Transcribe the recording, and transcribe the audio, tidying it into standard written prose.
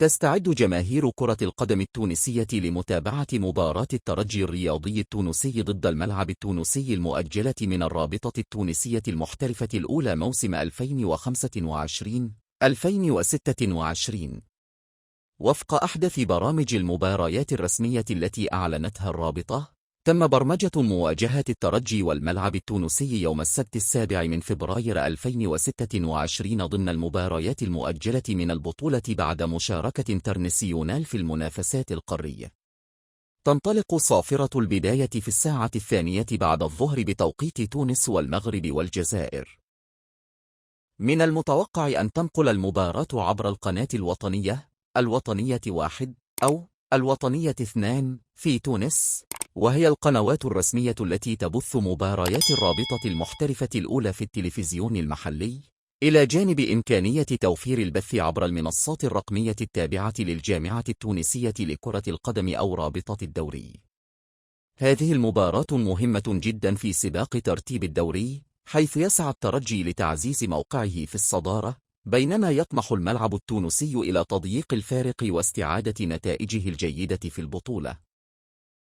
تستعد جماهير كرة القدم التونسية لمتابعة مباراة الترجي الرياضي التونسي ضد الملعب التونسي المؤجلة من الرابطة التونسية المحترفة الأولى موسم 2025-2026. وفق أحدث برامج المباريات الرسمية التي أعلنتها الرابطة، تم برمجة مواجهة الترجي والملعب التونسي يوم السبت 7 فبراير 2026 ضمن المباريات المؤجلة من البطولة بعد مشاركة انترناسيونال في المنافسات القارية. تنطلق صافرة البداية في الساعة 2 بعد الظهر بتوقيت تونس والمغرب والجزائر. من المتوقع أن تنقل المباراة عبر القناة الوطنية 1 أو الوطنية 2 في تونس، وهي القنوات الرسمية التي تبث مباريات الرابطة المحترفة الأولى في التلفزيون المحلي، إلى جانب إمكانية توفير البث عبر المنصات الرقمية التابعة للجامعة التونسية لكرة القدم أو رابطة الدوري. هذه المباراة مهمة جدا في سباق ترتيب الدوري، حيث يسعى الترجي لتعزيز موقعه في الصدارة، بينما يطمح الملعب التونسي إلى تضييق الفارق واستعادة نتائجه الجيدة في البطولة.